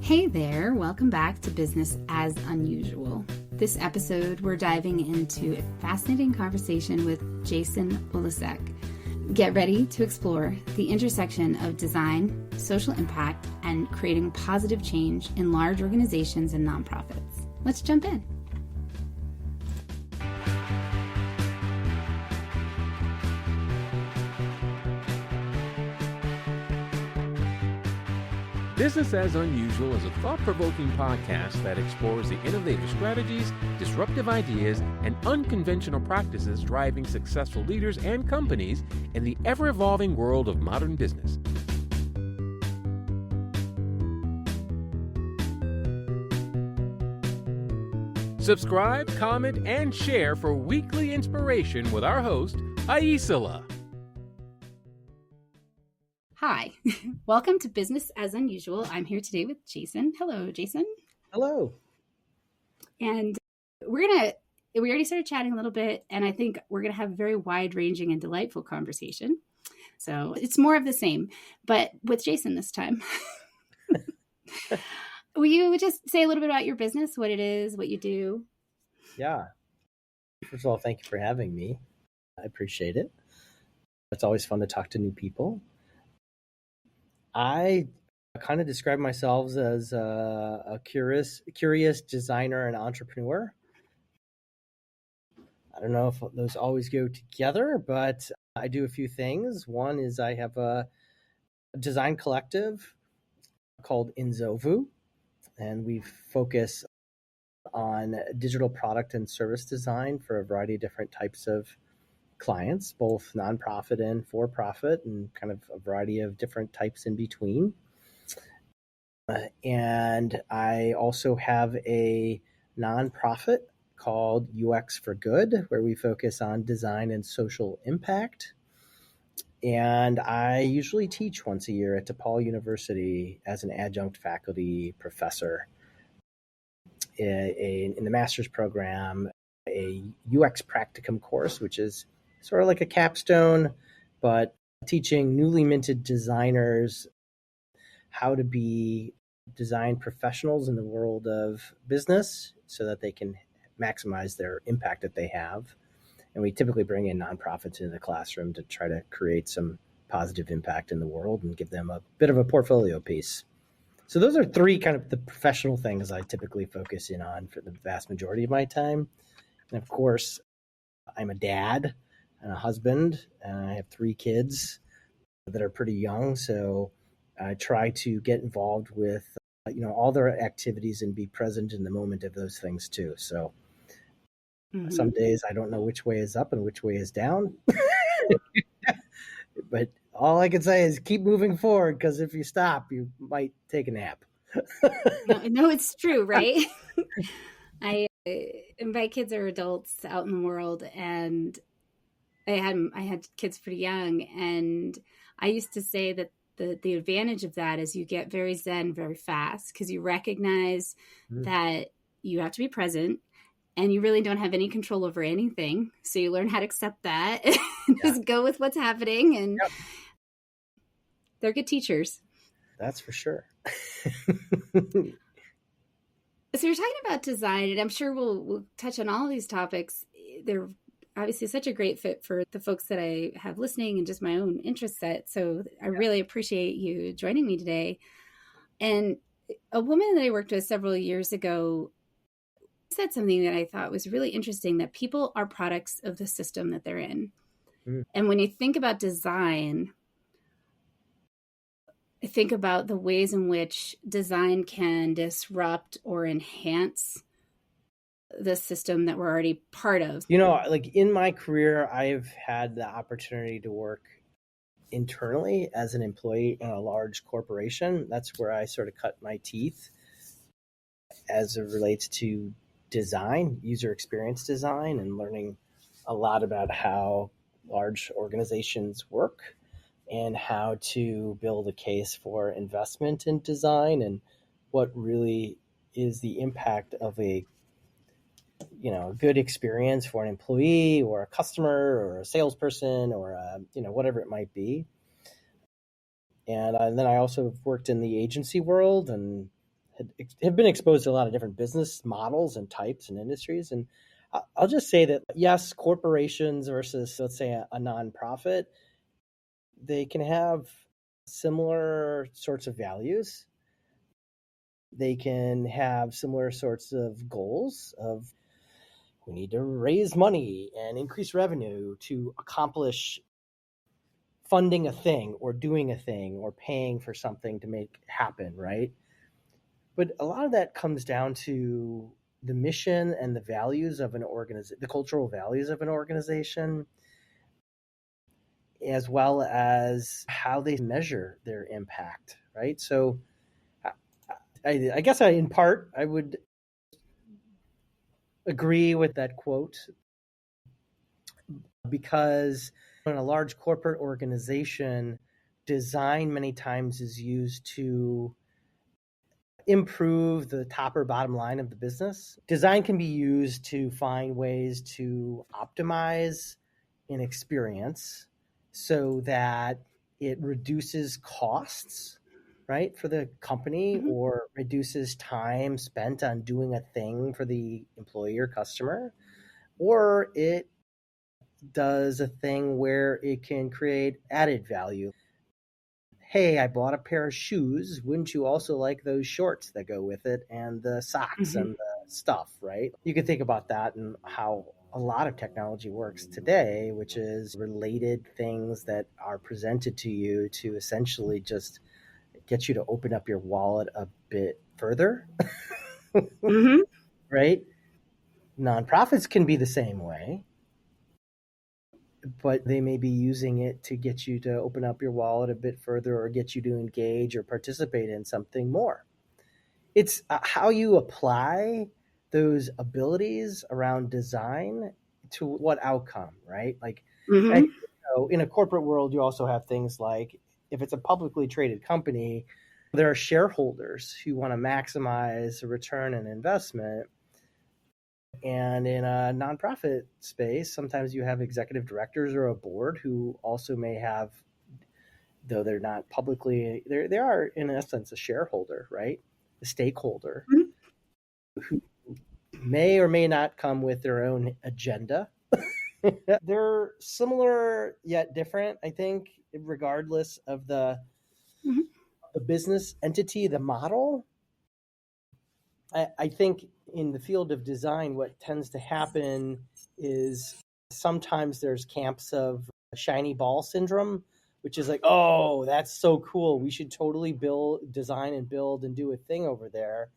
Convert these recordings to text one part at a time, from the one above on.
Hey there, welcome back to Business as Unusual. This episode, we're diving into a fascinating conversation with Jason Ulaszek. Get ready to explore the intersection of design, social impact, and creating positive change in large organizations and nonprofits. Let's jump in. Business as Unusual is a thought-provoking podcast that explores the innovative strategies, disruptive ideas, and unconventional practices driving successful leaders and companies in the ever-evolving world of modern business. Subscribe, comment, and share for weekly inspiration with our host, Aicila. Hi, welcome to Business as Unusual. I'm here today with Jason. Hello, Jason. Hello. And we already started chatting a little bit, and I think we're going to have a very wide-ranging and delightful conversation. So it's more of the same, but with Jason this time. Will you just say a little bit about your business, what it is, what you do? Yeah. First of all, thank you for having me. I appreciate it. It's always fun to talk to new people. I kind of describe myself as a curious designer and entrepreneur. I don't know if those always go together, but I do a few things. One is I have a design collective called Inzovu, and we focus on digital product and service design for a variety of different types of clients, both nonprofit and for-profit, and kind of a variety of different types in between. And I also have a nonprofit called UX for Good, where we focus on design and social impact. And I usually teach once a year at DePaul University as an adjunct faculty professor in the master's program, a UX practicum course, which is sort of like a capstone, but teaching newly minted designers how to be design professionals in the world of business so that they can maximize their impact that they have. And we typically bring in nonprofits into the classroom to try to create some positive impact in the world and give them a bit of a portfolio piece. So those are three kind of the professional things I typically focus in on for the vast majority of my time. And of course, I'm a dad and a husband, and I have 3 kids that are pretty young. So I try to get involved with, all their activities and be present in the moment of those things too. So some days I don't know which way is up and which way is down, but all I can say is keep moving forward, because if you stop, you might take a nap. No, it's true, right? My kids are adults out in the world, and I had kids pretty young, and I used to say that the advantage of that is you get very zen very fast, because you recognize that you have to be present and you really don't have any control over anything. So you learn how to accept that and just go with what's happening. And they're good teachers. That's for sure. So you're talking about design, and I'm sure we'll touch on all of these topics. They're obviously such a great fit for the folks that I have listening and just my own interest set. So I really appreciate you joining me today. And a woman that I worked with several years ago said something that I thought was really interesting, that people are products of the system that they're in. And when you think about design, I think about the ways in which design can disrupt or enhance the system that we're already part of. Like in my career, I've had the opportunity to work internally as an employee in a large corporation. That's where I sort of cut my teeth as it relates to design, user experience design, and learning a lot about how large organizations work and how to build a case for investment in design and what really is the impact of a good experience for an employee or a customer or a salesperson or whatever it might be. And then I also worked in the agency world and have been exposed to a lot of different business models and types and industries. And I'll just say that, yes, corporations versus, let's say, a nonprofit, they can have similar sorts of values. They can have similar sorts of goals of, we need to raise money and increase revenue to accomplish funding a thing or doing a thing or paying for something to make happen, right? But a lot of that comes down to the mission and the values of an organization, the cultural values of an organization, as well as how they measure their impact, right? So I guess in part, I would agree with that quote, because in a large corporate organization, design many times is used to improve the top or bottom line of the business. Design can be used to find ways to optimize an experience so that it reduces costs, right, for the company, Mm-hmm. or reduces time spent on doing a thing for the employee or customer, or it does a thing where it can create added value. Hey, I bought a pair of shoes. Wouldn't you also like those shorts that go with it and the socks Mm-hmm. and the stuff, right? You can think about that and how a lot of technology works today, which is related things that are presented to you to essentially just get you to open up your wallet a bit further, Mm-hmm. right? Nonprofits can be the same way, but they may be using it to get you to open up your wallet a bit further or get you to engage or participate in something more. It's how you apply those abilities around design to what outcome, right? Like, I, Mm-hmm. in a corporate world, you also have things like, if it's a publicly traded company, there are shareholders who want to maximize the return on investment. And in a nonprofit space, sometimes you have executive directors or a board who also may have, though they're not publicly, they are in essence a shareholder, right? A stakeholder who may or may not come with their own agenda. They're similar yet different, I think, regardless of Mm-hmm. the business entity, the model. I think in the field of design, what tends to happen is sometimes there's camps of shiny ball syndrome, which is like, oh, that's so cool. We should totally design and build and do a thing over there.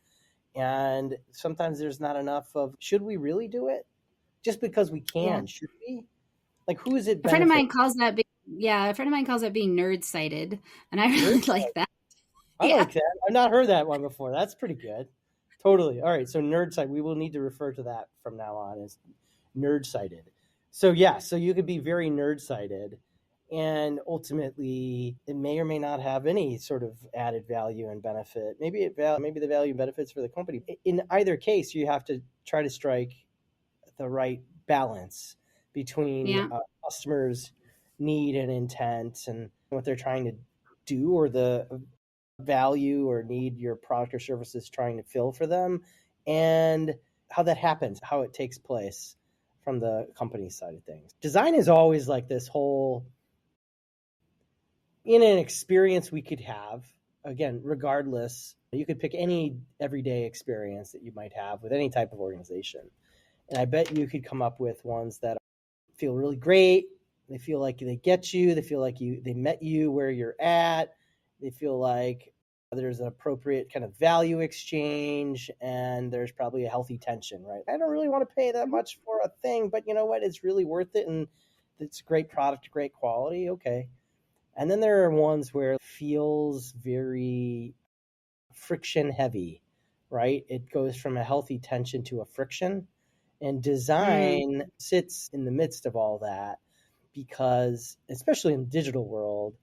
And sometimes there's not enough of, should we really do it? Just because we Yeah. can, should we? Like, who is it A friend of benefit? mine calls that a friend of mine calls that being nerd sighted. And I really Nerd like that. I Yeah. like that. I've not heard that one before. That's pretty good. Totally. All right. So nerd side, we will need to refer to that from now on as nerd sighted. So yeah, so you could be very nerd sighted, and ultimately it may or may not have any sort of added value and benefit. Maybe maybe the value and benefits for the company. In either case, you have to try to strike the right balance between Yeah. customers' need and intent and what they're trying to do, or the value or need your product or service is trying to fill for them, and how that happens, how it takes place from the company side of things. Design is always like this whole, in an experience we could have, again, regardless, you could pick any everyday experience that you might have with any type of organization. And I bet you could come up with ones that feel really great. They feel like they get you. They feel like they met you where you're at. They feel like there's an appropriate kind of value exchange, and there's probably a healthy tension, right? I don't really want to pay that much for a thing, but you know what? It's really worth it, and it's a great product, great quality. Okay. And then there are ones where it feels very friction heavy, right? It goes from a healthy tension to a friction. And Mm. design sits in the midst of all that because, especially in the digital world,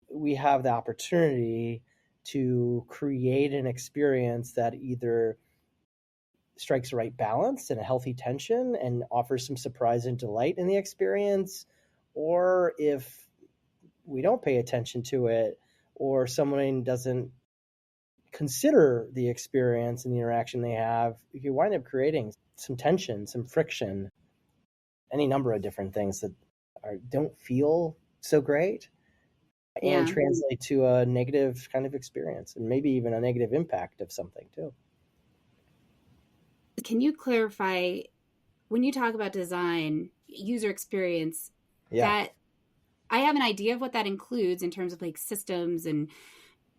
we have the opportunity to create an experience that either strikes the right balance and a healthy tension and offers some surprise and delight in the experience, or if we don't pay attention to it, or someone doesn't consider the experience and the interaction they have, you wind up creating some tension, some friction, any number of different things that don't feel so great and translate to a negative kind of experience and maybe even a negative impact of something too. Can you clarify, when you talk about design, user experience, that I have an idea of what that includes in terms of like systems, and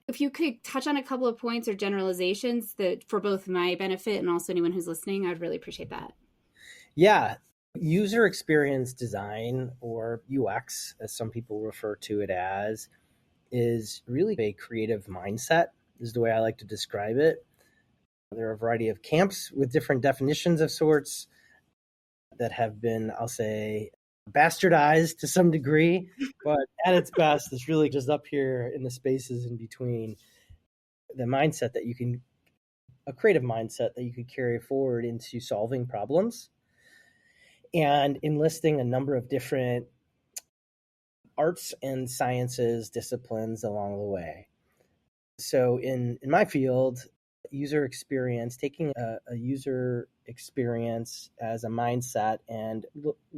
if you could touch on a couple of points or generalizations that for both my benefit and also anyone who's listening, I'd really appreciate that. Yeah. User experience design, or UX, as some people refer to it as, is really a creative mindset, is the way I like to describe it. There are a variety of camps with different definitions of sorts that have been, I'll say, bastardized to some degree, but at its best, it's really just up here in the spaces in between. The mindset that you can, a creative mindset that you could carry forward into solving problems and enlisting a number of different arts and sciences disciplines along the way. So in my field, user experience, taking a user experience as a mindset and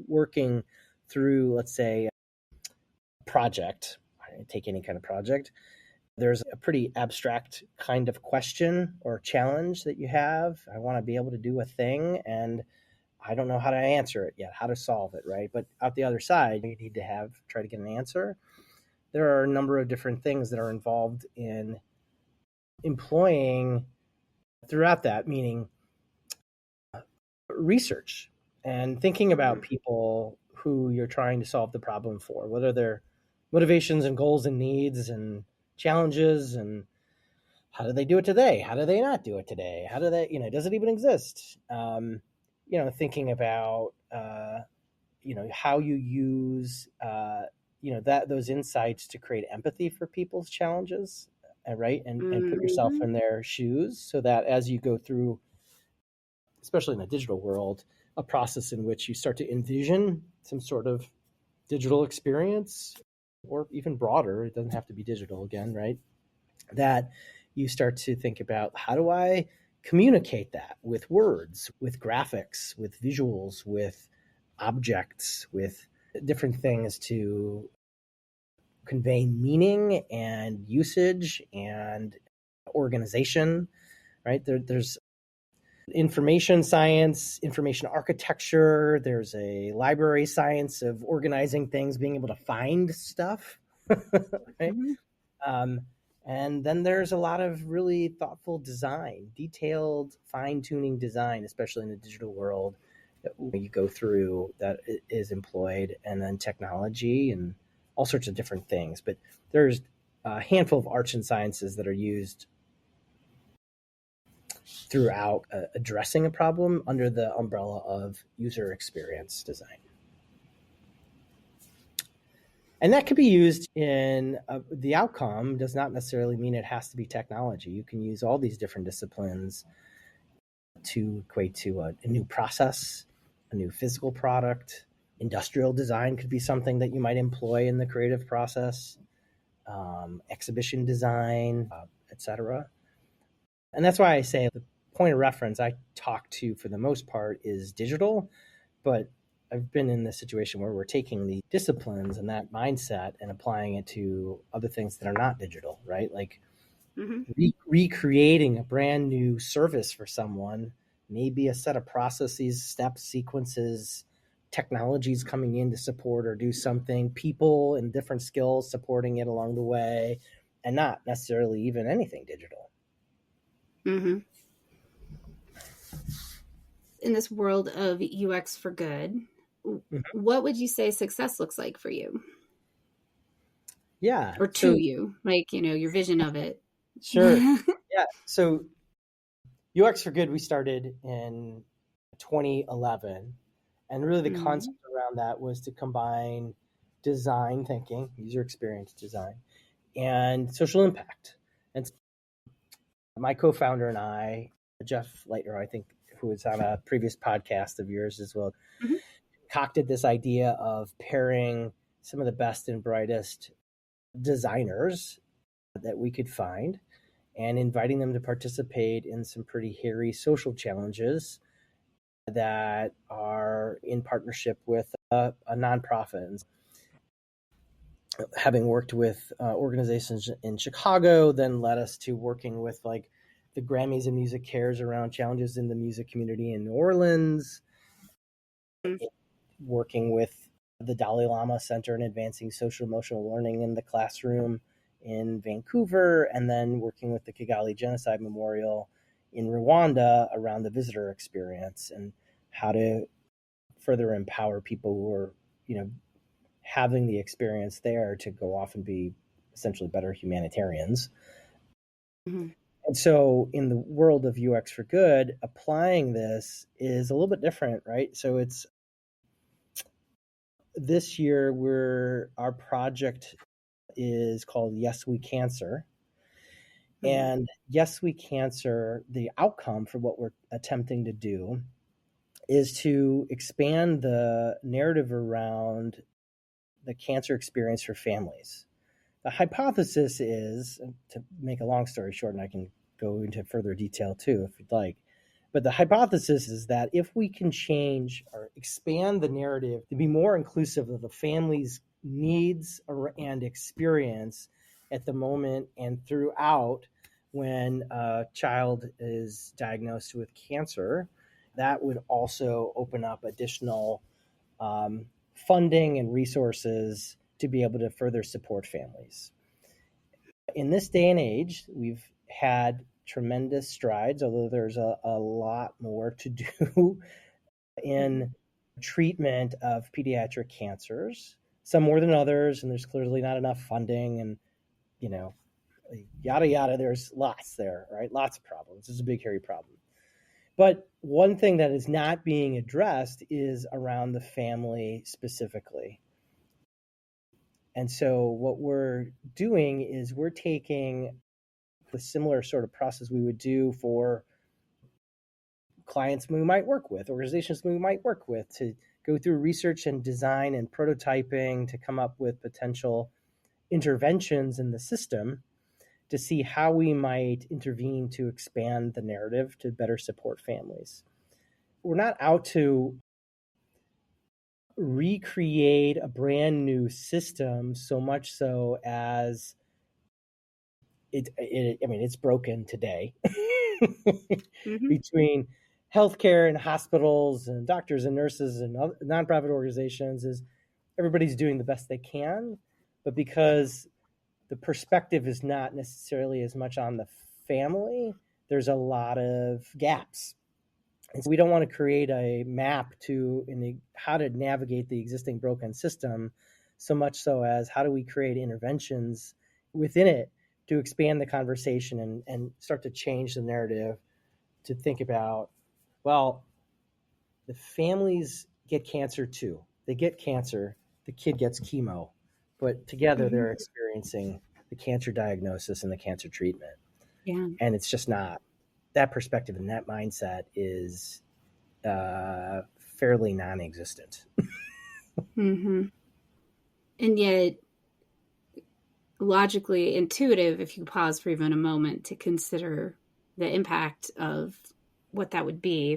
working through, let's say, a project, take any kind of project, there's a pretty abstract kind of question or challenge that you have. I want to be able to do a thing and I don't know how to answer it yet, how to solve it, right? But out the other side, you need to try to get an answer. There are a number of different things that are involved in employing throughout that, meaning research and thinking about people who you're trying to solve the problem for, whether their motivations and goals and needs and challenges, and how do they do it today? How do they not do it today? How do they, does it even exist? Thinking about, how you use, those insights to create empathy for people's challenges, right? And put yourself in their shoes so that as you go through, especially in the digital world, a process in which you start to envision some sort of digital experience, or even broader, it doesn't have to be digital again, right? That you start to think about, how do I communicate that with words, with graphics, with visuals, with objects, with different things to convey meaning and usage and organization, right? There's information science, information architecture. There's a library science of organizing things, being able to find stuff, right? And then there's a lot of really thoughtful design, detailed fine-tuning design, especially in the digital world that you go through, that is employed, and then technology and all sorts of different things. But there's a handful of arts and sciences that are used throughout addressing a problem under the umbrella of user experience design. And that could be used in the outcome does not necessarily mean it has to be technology. You can use all these different disciplines to equate to a new process, a new physical product. Industrial design could be something that you might employ in the creative process, exhibition design, etc. And that's why I say the point of reference I talk to for the most part is digital, but I've been in this situation where we're taking the disciplines and that mindset and applying it to other things that are not digital, right? Like recreating a brand new service for someone, maybe a set of processes, steps, sequences, technologies coming in to support or do something, people and different skills supporting it along the way, and not necessarily even anything digital. In this world of UX for good, what would you say success looks like for you? Yeah. Or to you, like, your vision of it. Sure. Yeah. So UX for Good, we started in 2011. And really the concept around that was to combine design thinking, user experience design, and social impact. And my co-founder and I, Jeff Leitner, I think, who was on a previous podcast of yours as well, concocted this idea of pairing some of the best and brightest designers that we could find and inviting them to participate in some pretty hairy social challenges that are in partnership with a nonprofit. And having worked with organizations in Chicago, then led us to working with like the Grammys and Music Cares around challenges in the music community in New Orleans, working with the Dalai Lama Center in Advancing Social Emotional Learning in the Classroom in Vancouver, and then working with the Kigali Genocide Memorial in Rwanda around the visitor experience and how to further empower people who are, having the experience there to go off and be essentially better humanitarians. Mm-hmm. And so in the world of UX for Good, applying this is a little bit different, right? So it's this year our project is called Yes We Cancer. Mm-hmm. And Yes We Cancer, the outcome for what we're attempting to do is to expand the narrative around the cancer experience for families. The hypothesis is, to make a long story short, and I can go into further detail too if you'd like, but the hypothesis is that if we can change or expand the narrative to be more inclusive of the family's needs and experience at the moment and throughout when a child is diagnosed with cancer, that would also open up additional funding and resources to be able to further support families. In this day and age, we've had tremendous strides, although there's a lot more to do in treatment of pediatric cancers, some more than others, and there's clearly not enough funding and, yada, yada, there's lots there, right? Lots of problems. It's a big, hairy problem. But one thing that is not being addressed is around the family specifically. And so what we're doing is we're taking the similar sort of process we would do for clients we might work with, organizations we might work with, to go through research and design and prototyping to come up with potential interventions in the system to see how we might intervene to expand the narrative to better support families. We're not out to recreate a brand new system so much so as it's broken today mm-hmm. between healthcare and hospitals and doctors and nurses and nonprofit organizations. Is everybody's doing the best they can, but because the perspective is not necessarily as much on the family, there's a lot of gaps. And so we don't want to create a map how to navigate the existing broken system so much so as how do we create interventions within it to expand the conversation and start to change the narrative to think about, well, the families get cancer too. They get cancer, the kid gets chemo, but together mm-hmm. they're experiencing the cancer diagnosis and the cancer treatment. Yeah. And it's just not, that perspective and that mindset is fairly non-existent. Mm-hmm. And yet, logically intuitive, if you pause for even a moment to consider the impact of what that would be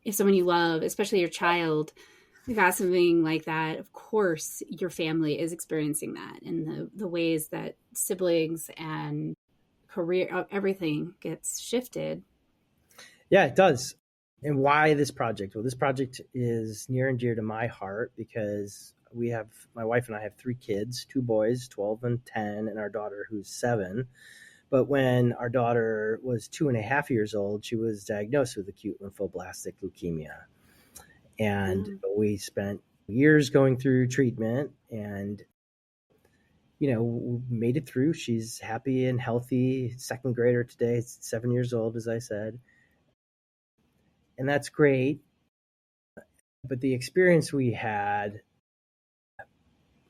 if someone you love, especially your child, got something like that, of course your family is experiencing that in the ways that siblings and career, everything gets shifted. Yeah, it does. And why this project? Well, this project is near and dear to my heart because my wife and I have 3 kids, 2 boys, 12 and 10, and our daughter who's 7. But when our daughter was 2.5 years old, she was diagnosed with acute lymphoblastic leukemia. And we spent years going through treatment and, made it through. She's happy and healthy, 2nd grader today, 7 years old, as I said. And that's great. But the experience we had,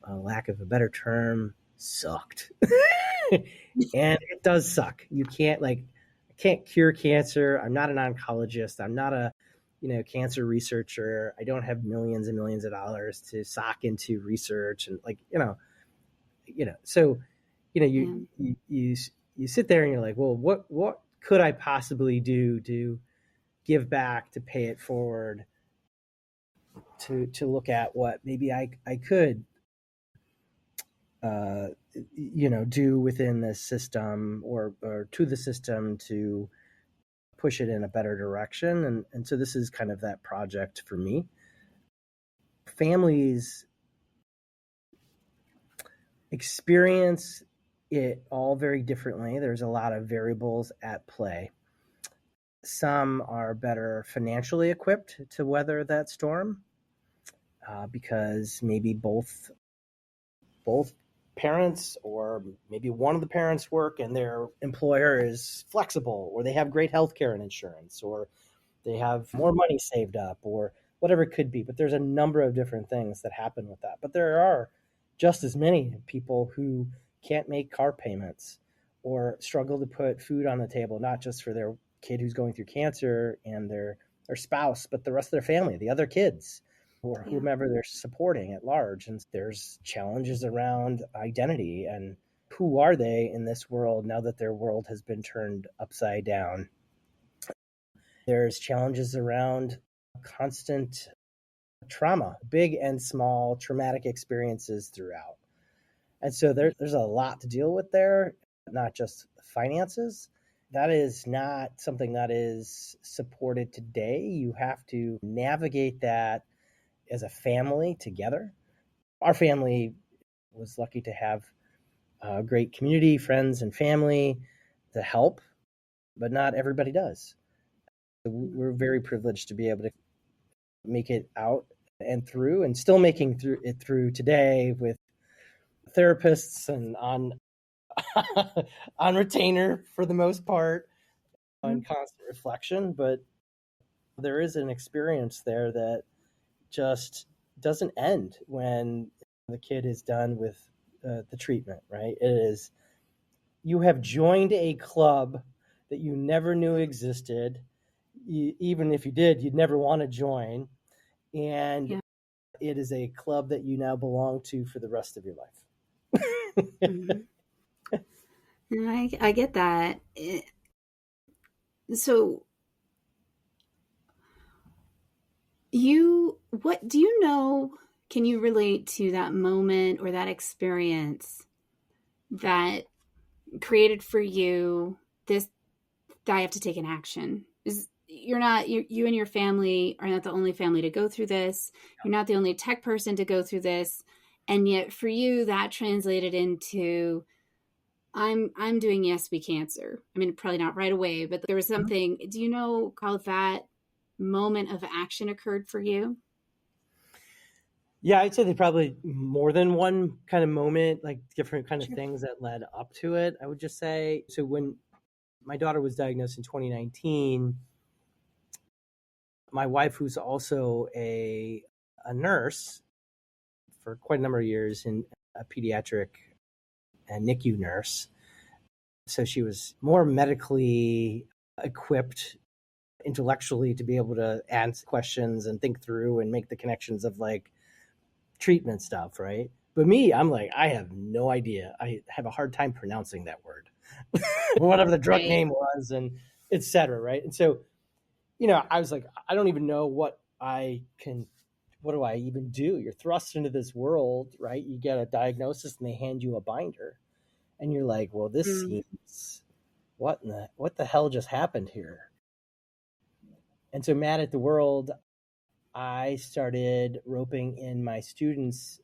a lack of a better term, sucked. And it does suck. You can't I can't cure cancer. I'm not an oncologist. I'm not a, cancer researcher. I don't have millions and millions of dollars to sock into research and so, you you sit there and you're like, well, what could I possibly do to give back, to pay it forward, to look at what maybe I could do within the system, or to the system, to push it in a better direction. And so this is kind of that project for me. Families experience it all very differently. There's a lot of variables at play. Some are better financially equipped to weather that storm because maybe both parents, or maybe one of the parents, work and their employer is flexible, or they have great healthcare and insurance, or they have more money saved up, or whatever it could be. But there's a number of different things that happen with that. But there are just as many people who can't make car payments or struggle to put food on the table, not just for their kid who's going through cancer and their spouse, but the rest of their family, the other kids, or whomever they're supporting at large. And there's challenges around identity and who are they in this world now that their world has been turned upside down. There's challenges around constant trauma, big and small traumatic experiences throughout. And so there's a lot to deal with there, not just finances. That is not something that is supported today. You have to navigate that as a family together. Our family was lucky to have a great community, friends and family to help, but not everybody does. We're very privileged to be able to make it out and through, and still making it through today with therapists and on on retainer for the most part, on constant reflection. But there is an experience there that just doesn't end when the kid is done with the treatment, right? It is, you have joined a club that you never knew existed. Even if you did, you'd never want to join. And it is a club that you now belong to for the rest of your life. I get that. So what do you know, can you relate to that moment or that experience that created for you this, I have to take an action? You and your family are not the only family to go through this. You're not the only tech person to go through this. And yet for you, that translated into, I'm doing Yes We Cancer. I mean, probably not right away, but there was something, do you know how that moment of action occurred for you? Yeah, I'd say there's probably more than one kind of moment, like different kind of things that led up to it. I would just say, so when my daughter was diagnosed in 2019, my wife, who's also a nurse for quite a number of years, in a pediatric and NICU nurse, so she was more medically equipped intellectually to be able to answer questions and think through and make the connections of like treatment stuff, right? But me, I'm like, I have no idea. I have a hard time pronouncing that word, whatever the drug name was, and et cetera, right? And so, I was like, I don't even know what do I even do? You're thrust into this world, right? You get a diagnosis and they hand you a binder, and you're like, well, this seems, what the hell just happened here? And so, mad at the world, I started roping in my students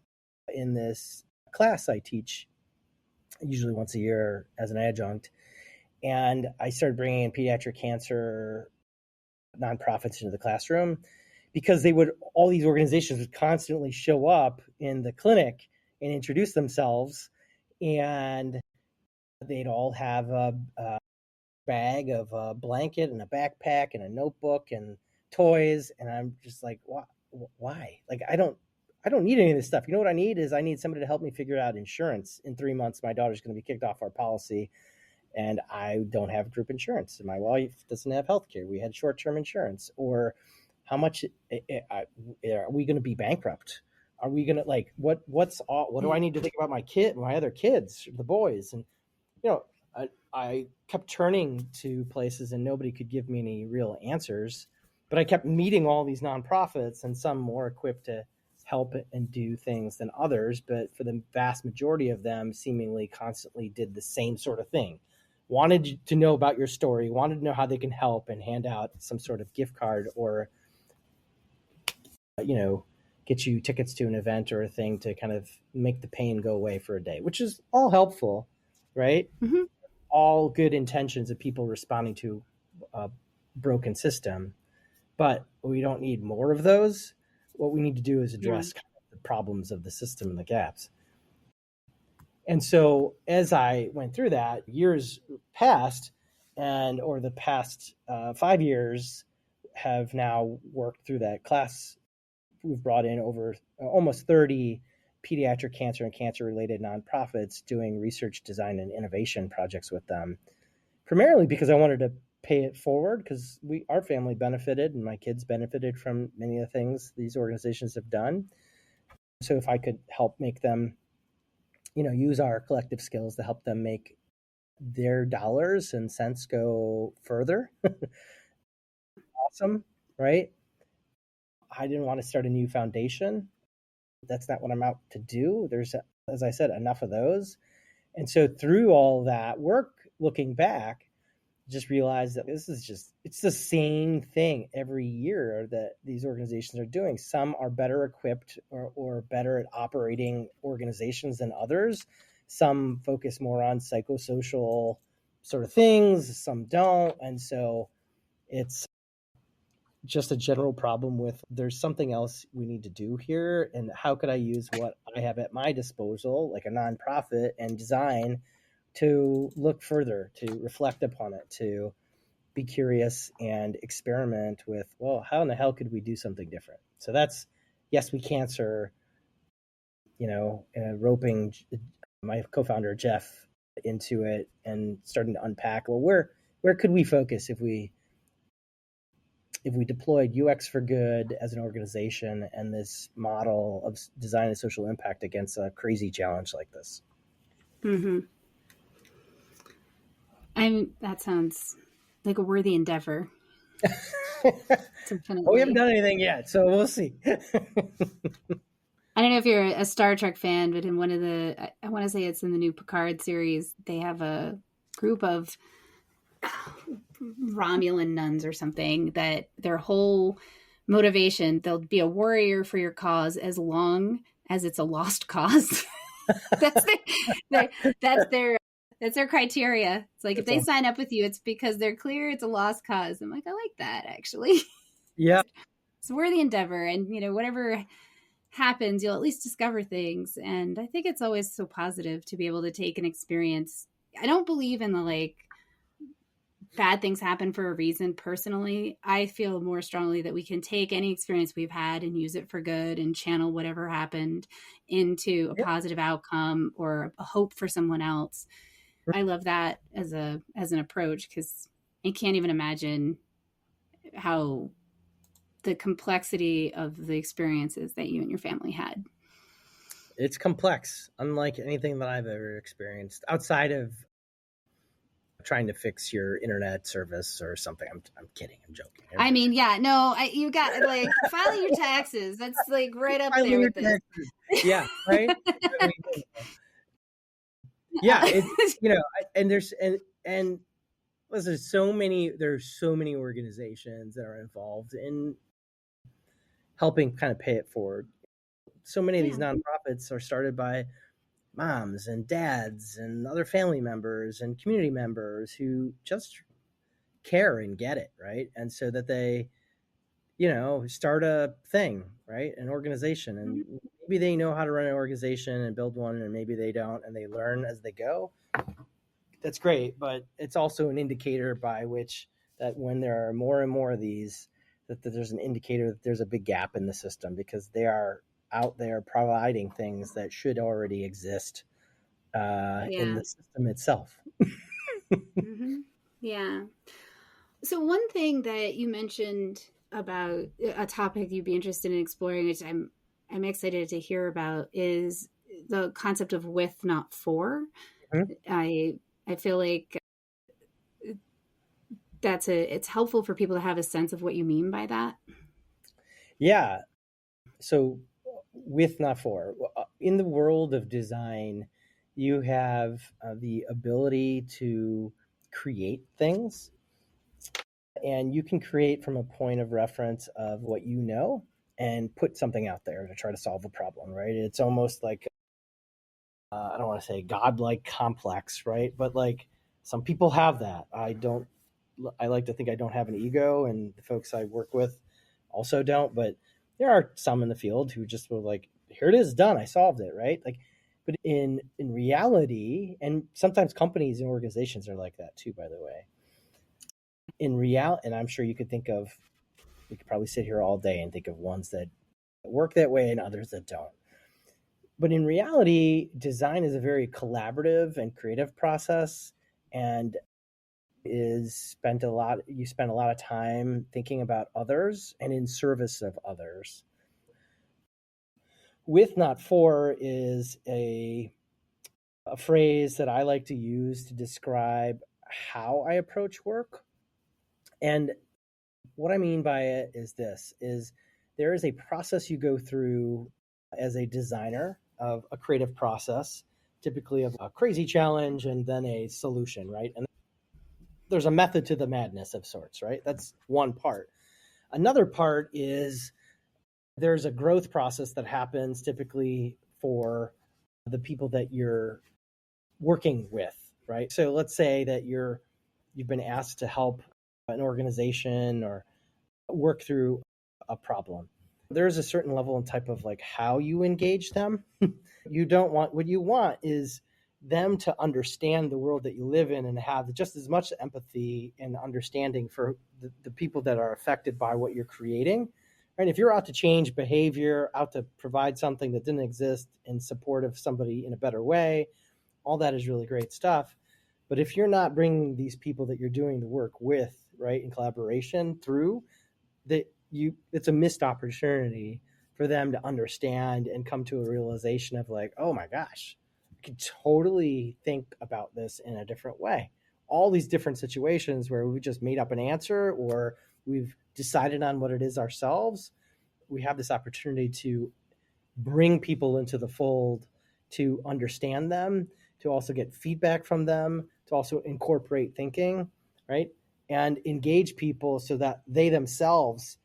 in this class I teach usually once a year as an adjunct. And I started bringing in pediatric cancer nonprofits into the classroom, because all these organizations would constantly show up in the clinic and introduce themselves, and they'd all have a bag of a blanket and a backpack and a notebook and toys. And I'm just like, why? Like, I don't need any of this stuff. You know what I need is, I need somebody to help me figure out insurance. In 3 months, my daughter's going to be kicked off our policy, and I don't have group insurance, and my wife doesn't have healthcare. We had short-term insurance. Or how much are we going to be bankrupt? Are we going to, like, what do I need to think about my kid, my other kids, the boys? And I kept turning to places and nobody could give me any real answers. But I kept meeting all these nonprofits, and some more equipped to help and do things than others. But for the vast majority of them, seemingly constantly did the same sort of thing. Wanted to know about your story, wanted to know how they can help, and hand out some sort of gift card or, get you tickets to an event or a thing to kind of make the pain go away for a day, which is all helpful, right? Mm-hmm. All good intentions of people responding to a broken system. But we don't need more of those. What we need to do is address kind of the problems of the system and the gaps. And so as I went through that, years passed, or the past 5 years have now worked through that class. We've brought in over almost 30 pediatric cancer and cancer-related nonprofits doing research, design, and innovation projects with them, primarily because I wanted to pay it forward, because our family benefited and my kids benefited from many of the things these organizations have done. So if I could help make them, use our collective skills to help them make their dollars and cents go further, awesome, right? I didn't want to start a new foundation. That's not what I'm out to do. There's, as I said, enough of those. And so through all that work, looking back, just realized that it's the same thing every year that these organizations are doing. Some are better equipped or better at operating organizations than others. Some focus more on psychosocial sort of things, some don't. And so it's just a general problem with, there's something else we need to do here. And how could I use what I have at my disposal, like a nonprofit and design, to look further, to reflect upon it, to be curious and experiment with, well, how in the hell could we do something different? So that's Yes We Cancer, roping my co-founder Jeff into it and starting to unpack, well, where could we focus if we deployed UX for good as an organization and this model of design and social impact against a crazy challenge like this. Mm-hmm. That sounds like a worthy endeavor. Well, we haven't done anything yet, so we'll see. I don't know if you're a Star Trek fan, but in one of I want to say it's in the new Picard series, they have a group of Romulan nuns or something that their whole motivation, they'll be a warrior for your cause as long as it's a lost cause. That's their criteria. It's like, if they sign up with you, it's because they're clear it's a lost cause. I'm like, I like that, actually. Yeah. It's a worthy endeavor. And, whatever happens, you'll at least discover things. And I think it's always so positive to be able to take an experience. I don't believe in the bad things happen for a reason. Personally, I feel more strongly that we can take any experience we've had and use it for good and channel whatever happened into a positive outcome or a hope for someone else. I love that as an approach, because I can't even imagine how the complexity of the experiences that you and your family had. It's complex, unlike anything that I've ever experienced outside of trying to fix your internet service or something. I'm kidding. I'm joking. I mean, yeah, no, you got filing your taxes. That's right up there with this. Yeah, right. Yeah, it's, and there's so many organizations that are involved in helping kind of pay it forward. So many of these nonprofits are started by moms and dads and other family members and community members who just care and get it, right? And so that they, start a thing, right? An organization, and maybe they know how to run an organization and build one, and maybe they don't, and they learn as they go. That's great, but it's also an indicator by which that when there are more and more of these, that there's an indicator that there's a big gap in the system, because they are out there providing things that should already exist in the system itself. Mm-hmm. Yeah. So one thing that you mentioned about a topic you'd be interested in exploring, which I'm excited to hear about, is the concept of with, not for. Mm-hmm. I feel like it's helpful for people to have a sense of what you mean by that. Yeah. So with, not for, in the world of design, you have the ability to create things, and you can create from a point of reference of what you know and put something out there to try to solve a problem, right? It's almost like, I don't want to say godlike complex, right? But like some people have that. I like to think I don't have an ego, and the folks I work with also don't, but there are some in the field who just were like, here it is, done, I solved it, right? Like, but in reality, and sometimes companies and organizations are like that too, by the way. In reality, and I'm sure you could think of, we could probably sit here all day and think of ones that work that way and others that don't. But in reality, design is a very collaborative and creative process, and you spend a lot of time thinking about others and in service of others. With, not for is a phrase that I like to use to describe how I approach work. And what I mean by it is there is a process you go through as a designer of a creative process, typically of a crazy challenge and then a solution, right? And there's a method to the madness of sorts, right? That's one part. Another part is there's a growth process that happens typically for the people that you're working with, right? So let's say that you've been asked to help an organization or work through a problem. There's a certain level and type of like how you engage them. What you want is them to understand the world that you live in and have just as much empathy and understanding for the people that are affected by what you're creating. Right? If you're out to change behavior, out to provide something that didn't exist in support of somebody in a better way, all that is really great stuff. But if you're not bringing these people that you're doing the work with, right, in collaboration through, it's a missed opportunity for them to understand and come to a realization of like, oh my gosh, I could totally think about this in a different way. All these different situations where we just made up an answer or we've decided on what it is ourselves, we have this opportunity to bring people into the fold, to understand them, to also get feedback from them, to also incorporate thinking, right? And engage people so that they themselves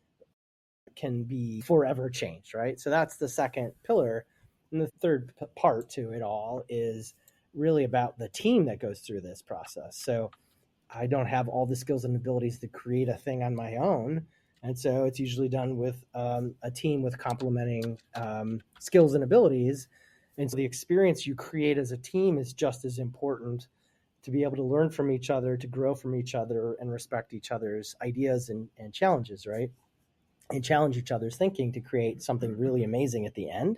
can be forever changed, right? So that's the second pillar. And the third part to it all is really about the team that goes through this process. So I don't have all the skills and abilities to create a thing on my own. And so it's usually done with a team with complementing skills and abilities. And so the experience you create as a team is just as important to be able to learn from each other, to grow from each other, and respect each other's ideas and challenges, right? And challenge each other's thinking to create something really amazing at the end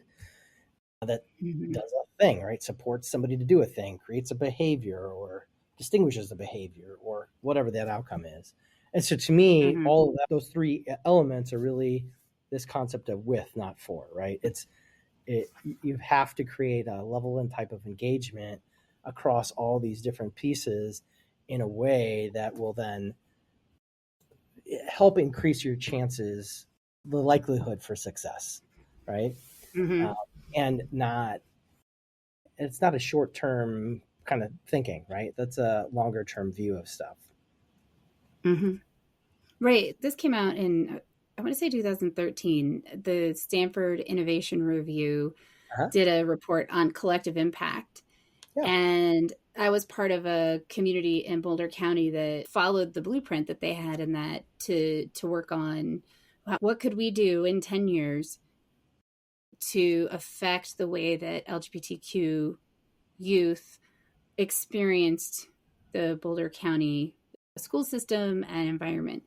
that does a thing, right? Supports somebody to do a thing, creates a behavior, or distinguishes a behavior, or whatever that outcome is. And so to me, all of those three elements are really this concept of with, not for, right? You have to create a level and type of engagement across all these different pieces in a way that will then help increase your chances, the likelihood for success, right? And it's not a short-term kind of thinking, right? That's a longer-term view of stuff. Right. This came out in, I want to say 2013. The Stanford Innovation Review did a report on collective impact. Yeah. And I was part of a community in Boulder County that followed the blueprint that they had in that to work on what could we do in 10 years to affect the way that LGBTQ youth experienced the Boulder County school system and environment.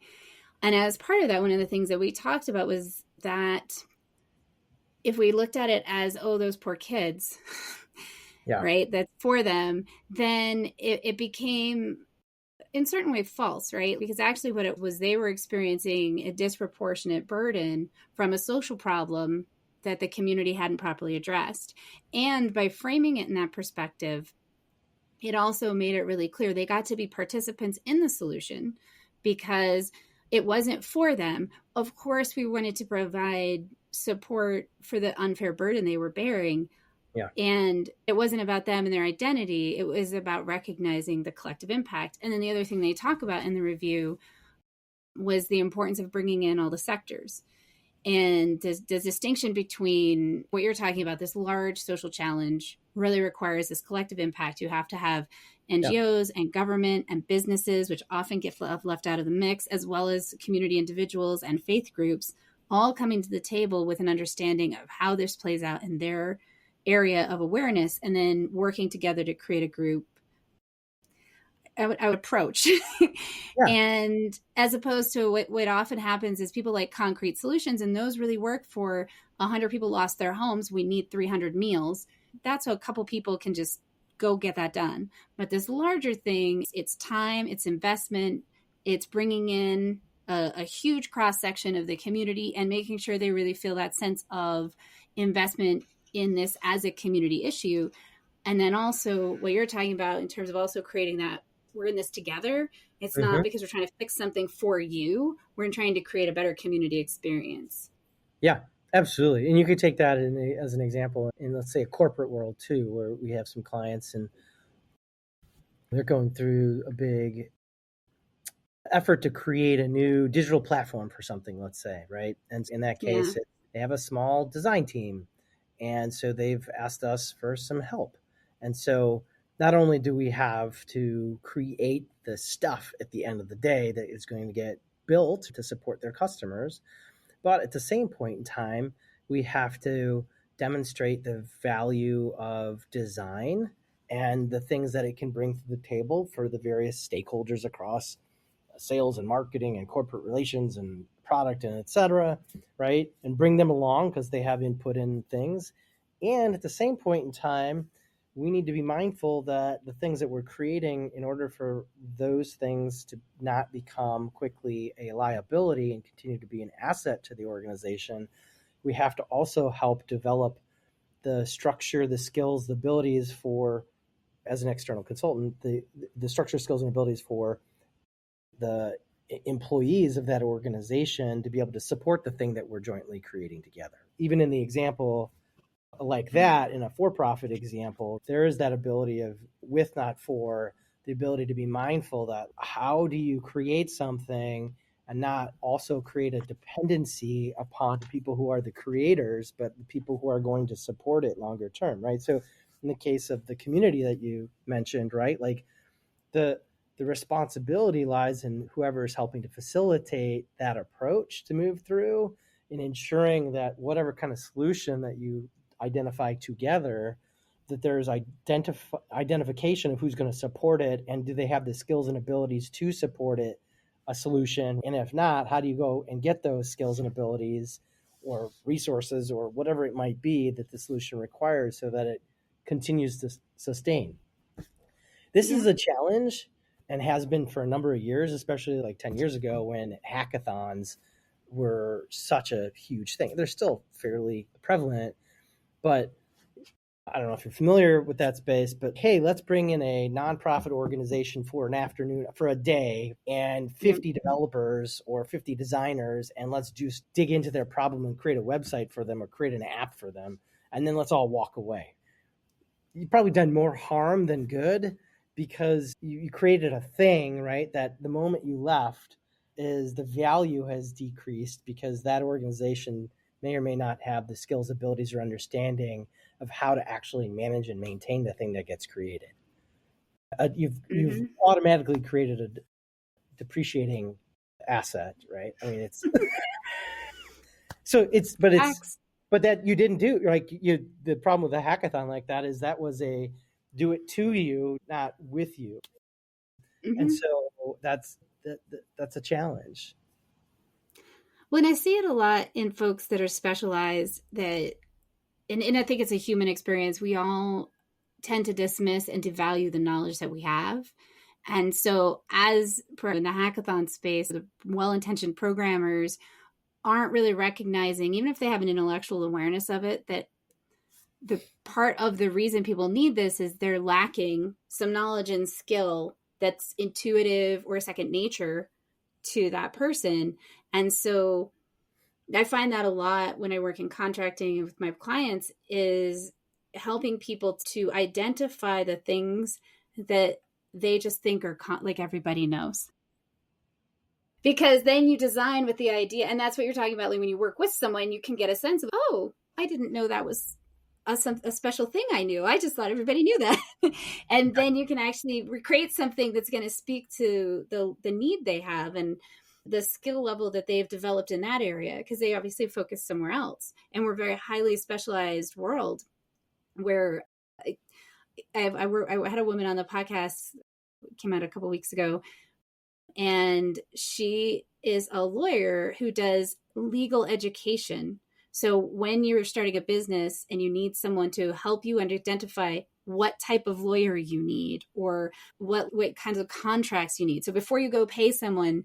And as part of that, one of the things that we talked about was that if we looked at it as, oh, those poor kids, yeah, right, that's for them, then it became in certain way false, right? Because actually what it was, they were experiencing a disproportionate burden from a social problem that the community hadn't properly addressed. And by framing it in that perspective, it also made it really clear they got to be participants in the solution, because it wasn't for them. Of course, we wanted to provide support for the unfair burden they were bearing. Yeah. And it wasn't about them and their identity. It was about recognizing the collective impact. And then the other thing they talk about in the review was the importance of bringing in all the sectors. And the distinction between what you're talking about, this large social challenge really requires this collective impact. You have to have NGOs and government and businesses, which often get left out of the mix, as well as community individuals and faith groups, all coming to the table with an understanding of how this plays out in their area of awareness, and then working together to create a group I would approach. And as opposed to what often happens is people like concrete solutions, and those really work for 100 people lost their homes. We need 300 meals. That's how a couple people can just go get that done. But this larger thing, it's time, it's investment, it's bringing in a huge cross section of the community and making sure they really feel that sense of investment in this as a community issue. And then also what you're talking about in terms of also creating that we're in this together. It's not because we're trying to fix something for you. We're trying to create a better community experience. Yeah, absolutely. And you could take that as an example in, let's say, a corporate world too, where we have some clients and they're going through a big effort to create a new digital platform for something, let's say, right? And in that case, they have a small design team. And so they've asked us for some help. And so not only do we have to create the stuff at the end of the day that is going to get built to support their customers, but at the same point in time, we have to demonstrate the value of design and the things that it can bring to the table for the various stakeholders across sales and marketing and corporate relations and product and et cetera, right? And bring them along because they have input in things. And at the same point in time, we need to be mindful that the things that we're creating, in order for those things to not become quickly a liability and continue to be an asset to the organization, we have to also help develop the structure, the skills, the abilities for, as an external consultant, the structure, skills, and abilities for the employees of that organization to be able to support the thing that we're jointly creating together. Even in the example like that, in a for-profit example, there is that ability of, with not for, the ability to be mindful that how do you create something and not also create a dependency upon the people who are the creators, but the people who are going to support it longer term, right? So in the case of the community that you mentioned, right, like the responsibility lies in whoever is helping to facilitate that approach to move through, in ensuring that whatever kind of solution that you identify together, that there's identification of who's going to support it, and do they have the skills and abilities to support it, a solution, and if not, how do you go and get those skills and abilities or resources or whatever it might be that the solution requires so that it continues to sustain. This is a challenge and has been for a number of years, especially like 10 years ago when hackathons were such a huge thing. They're still fairly prevalent, but I don't know if you're familiar with that space, but hey, let's bring in a nonprofit organization for an afternoon, for a day, and 50 developers or 50 designers, and let's just dig into their problem and create a website for them or create an app for them, and then let's all walk away. You've probably done more harm than good, because you created a thing, right, that the moment you left is the value has decreased because that organization may or may not have the skills, abilities, or understanding of how to actually manage and maintain the thing that gets created. You've automatically created a depreciating asset, right? I mean, it's but that you didn't do, like, the problem with a hackathon like that is that was a do it to you, not with you. And so that's a challenge. When I see it a lot in folks that are specialized, that, and I think it's a human experience, we all tend to dismiss and devalue the knowledge that we have. And so as in the hackathon space, the well-intentioned programmers aren't really recognizing, even if they have an intellectual awareness of it, that the part of the reason people need this is they're lacking some knowledge and skill that's intuitive or second nature to that person. And so I find that a lot when I work in contracting with my clients, is helping people to identify the things that they just think are like everybody knows. Because then you design with the idea, and that's what you're talking about. Like when you work with someone, you can get a sense of, oh, I didn't know that was a special thing I knew. I just thought everybody knew that. And then you can actually recreate something that's going to speak to the need they have and the skill level that they've developed in that area, because they obviously focus somewhere else. And we're a very highly specialized world where I had a woman on the podcast, came out a couple of weeks ago, and she is a lawyer who does legal education. So when you're starting a business and you need someone to help you identify what type of lawyer you need or what kinds of contracts you need. So before you go pay someone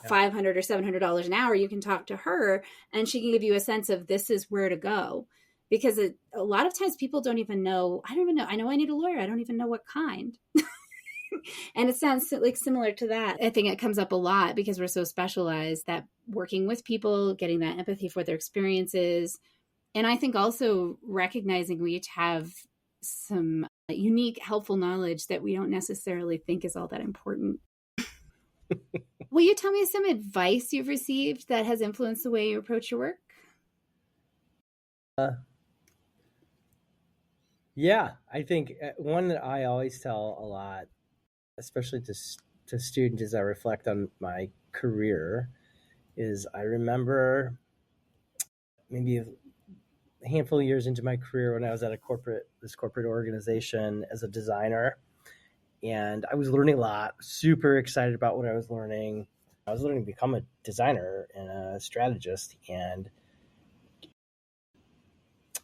$500 or $700 an hour, you can talk to her and she can give you a sense of this is where to go. Because a lot of times people don't even know. I don't even know. I know I need a lawyer. I don't even know what kind. And it sounds like similar to that. I think it comes up a lot because we're so specialized, that working with people, getting that empathy for their experiences. And I think also recognizing we each have some unique, helpful knowledge that we don't necessarily think is all that important. Will you tell me some advice you've received that has influenced the way you approach your work? Yeah, I think one that I always tell a lot, especially to students as I reflect on my career, is I remember maybe a handful of years into my career when I was at this corporate organization as a designer, and I was learning a lot, super excited about what I was learning. I was learning to become a designer and a strategist, and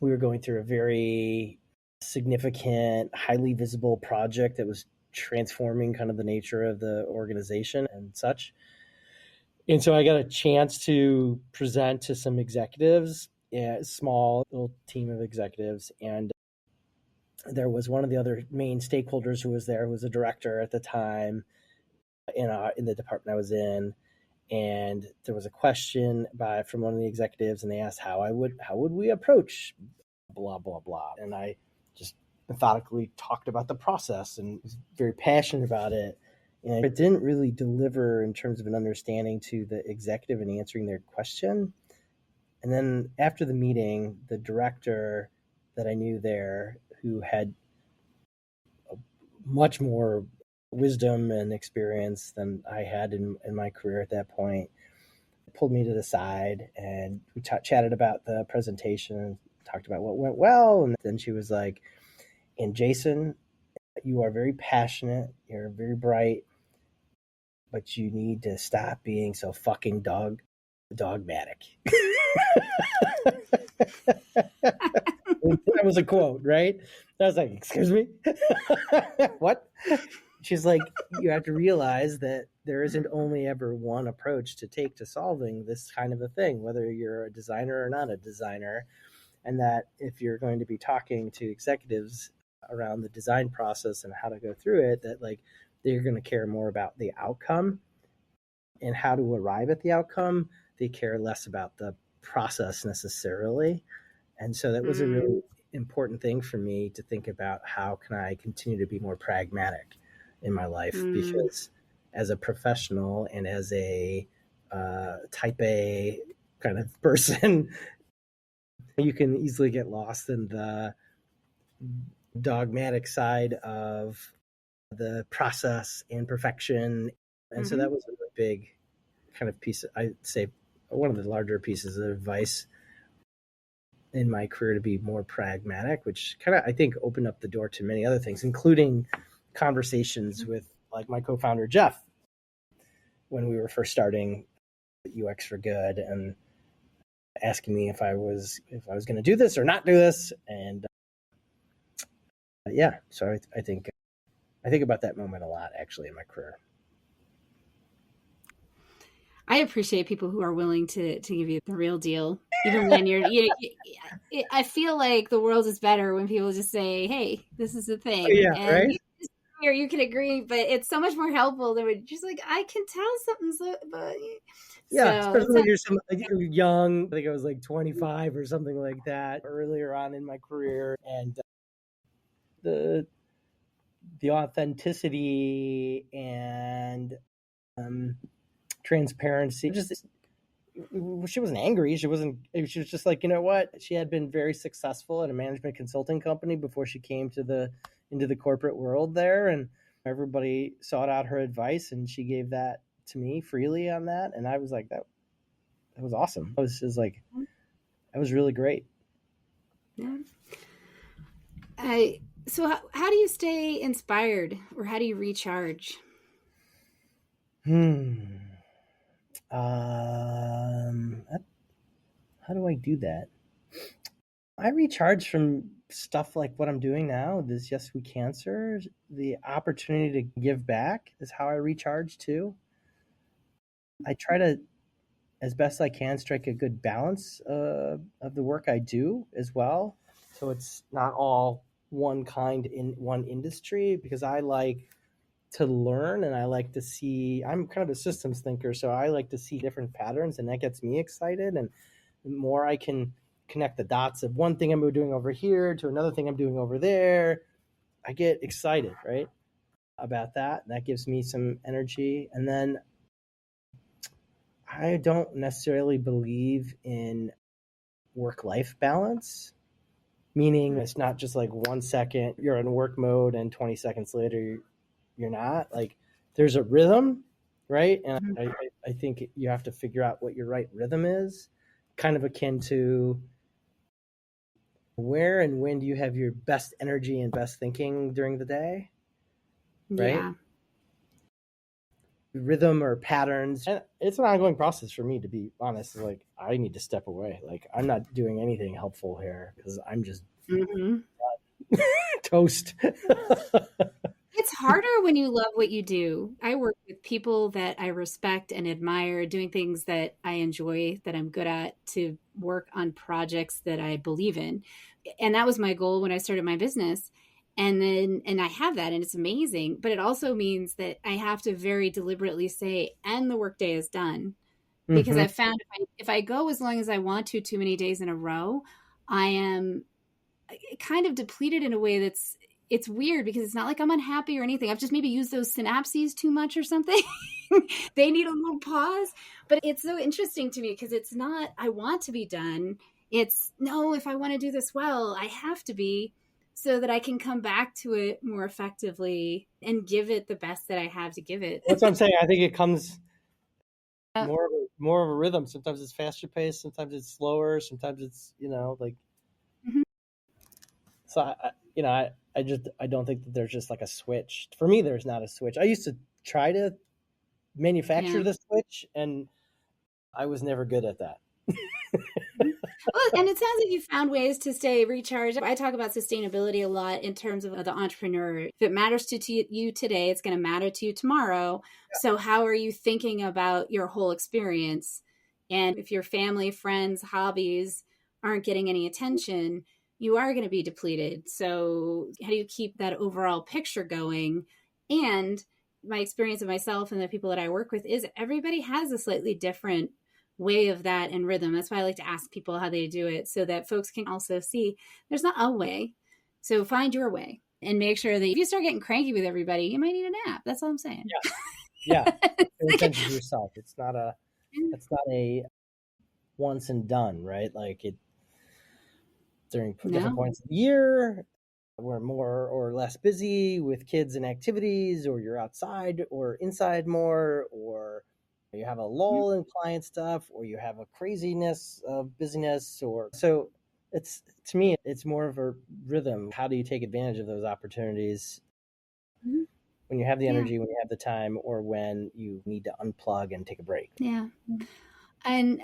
we were going through a very significant, highly visible project that was transforming kind of the nature of the organization and such. And so I got a chance to present to some executives, a small little team of executives. And there was one of the other main stakeholders who was there, who was a director at the time in the department I was in. And there was a question from one of the executives, and they asked how would we approach blah, blah, blah. And I just methodically talked about the process and was very passionate about it. And it didn't really deliver in terms of an understanding to the executive and answering their question. And then after the meeting, the director that I knew there, who had much more wisdom and experience than I had in my career at that point, pulled me to the side and we chatted about the presentation, talked about what went well. And then she was like, and Jason, you are very passionate, you're very bright, but you need to stop being so fucking dogmatic. That was a quote, right? I was like, excuse me? What? She's like, you have to realize that there isn't only ever one approach to take to solving this kind of a thing, whether you're a designer or not a designer. And that if you're going to be talking to executives around the design process and how to go through it, that like they're going to care more about the outcome and how to arrive at the outcome. They care less about the process necessarily. And so that was a really important thing for me to think about. How can I continue to be more pragmatic in my life? Because as a professional and as a type A kind of person, you can easily get lost in the dogmatic side of the process and perfection. And so that was a really big kind of piece, I'd say one of the larger pieces of advice in my career, to be more pragmatic, which kind of, I think, opened up the door to many other things, including conversations with like my co-founder, Jeff, when we were first starting UX for Good, and asking me if I was going to do this or not do this. And so I think about that moment a lot, actually, in my career. I appreciate people who are willing to give you the real deal, even when I feel like the world is better when people just say, "Hey, this is the thing." Yeah, and right. or you can agree, but it's so much more helpful than when you're just like, I can tell something's, but Yeah, so especially when you're young. I think I was like 25 or something like that earlier on in my career, and the authenticity and transparency. Just she wasn't angry. She wasn't. She was just like, you know what? She had been very successful at a management consulting company before she came into the corporate world there, and everybody sought out her advice, and she gave that to me freely on that, and I was like, that was awesome. I was just like, that was really great. yeah. So how do you stay inspired, or how do you recharge? How do I do that? I recharge from stuff like what I'm doing now, this Yes We Cancer. The opportunity to give back is how I recharge too. I try to, as best I can, strike a good balance of the work I do as well. So it's not all one kind in one industry, because I like to learn and I like to see, I'm kind of a systems thinker, so I like to see different patterns, and that gets me excited. And the more I can connect the dots of one thing I'm doing over here to another thing I'm doing over there, I get excited, right, about that. That gives me some energy. And then I don't necessarily believe in work-life balance, meaning it's not just like 1 second you're in work mode and 20 seconds later you're not. Like, there's a rhythm, right? And I think you have to figure out what your right rhythm is, kind of akin to where and when do you have your best energy and best thinking during the day, right? Yeah. Rhythm or patterns. And it's an ongoing process for me, to be honest. Like, I need to step away. Like, I'm not doing anything helpful here because I'm just toast. It's harder when you love what you do. I work with people that I respect and admire, doing things that I enjoy, that I'm good at, to work on projects that I believe in. And that was my goal when I started my business. And I have that, and it's amazing. But it also means that I have to very deliberately say, and the workday is done. Because I found if I go as long as I want to, too many days in a row, I am kind of depleted in a way it's weird, because it's not like I'm unhappy or anything. I've just maybe used those synapses too much or something. They need a little pause. But it's so interesting to me, because it's not, I want to be done. It's, no, if I want to do this well, I have to be, so that I can come back to it more effectively and give it the best that I have to give it. That's what I'm saying. I think it comes more of a rhythm. Sometimes it's faster paced, sometimes it's slower, sometimes it's, like. So I don't think that there's just like a switch. For me, there's not a switch. I used to try to manufacture the switch, and I was never good at that. Well, and it sounds like you found ways to stay recharged. I talk about sustainability a lot in terms of the entrepreneur. If it matters to you today, it's going to matter to you tomorrow. Yeah. So how are you thinking about your whole experience? And if your family, friends, hobbies aren't getting any attention, you are going to be depleted. So how do you keep that overall picture going? And my experience of myself and the people that I work with is everybody has a slightly different way of that and rhythm. That's why I like to ask people how they do it, so that folks can also see there's not a way. So find your way and make sure that if you start getting cranky with everybody, you might need a nap. That's all I'm saying. Yeah. Pay attention to yourself. It's not a once and done, right? Like, it during different points of the year, we're more or less busy with kids and activities, or you're outside or inside more, or you have a lull in client stuff, or you have a craziness of busyness, or so. It's, to me, it's more of a rhythm. How do you take advantage of those opportunities when you have the energy, when you have the time, or when you need to unplug and take a break? Yeah. And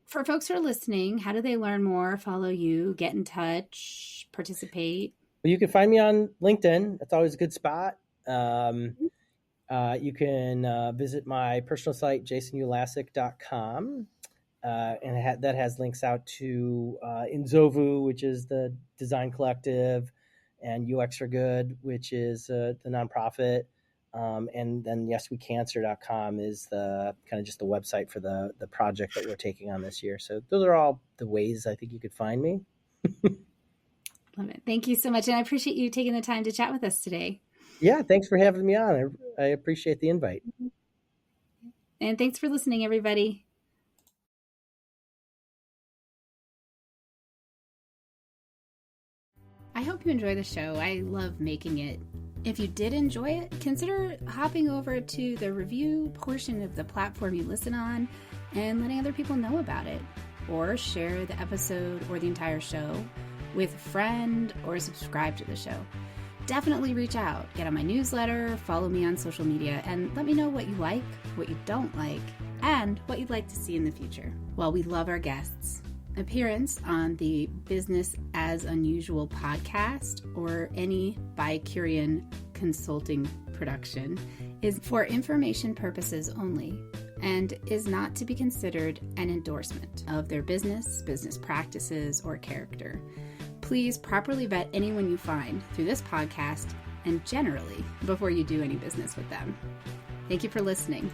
for folks who are listening, how do they learn more, follow you, get in touch, participate? Well, you can find me on LinkedIn. That's always a good spot. You can visit my personal site, jasonulaszek.com. And that has links out to Inzovu, which is the design collective, and UX for Good, which is the nonprofit. And then yeswecancer.com is the kind of just the website for the project that we're taking on this year. So those are all the ways I think you could find me. Love it. Thank you so much. And I appreciate you taking the time to chat with us today. Yeah, thanks for having me on. I appreciate the invite. And thanks for listening, everybody. I hope you enjoy the show. I love making it. If you did enjoy it, consider hopping over to the review portion of the platform you listen on and letting other people know about it. Or share the episode or the entire show with a friend or subscribe to the show. Definitely reach out, get on my newsletter, follow me on social media, and let me know what you like, what you don't like, and what you'd like to see in the future. Well, we love our guests. Appearance on the Business as Unusual podcast or any Bicurean consulting production is for information purposes only and is not to be considered an endorsement of their business practices, or character. Please properly vet anyone you find through this podcast and generally before you do any business with them. Thank you for listening.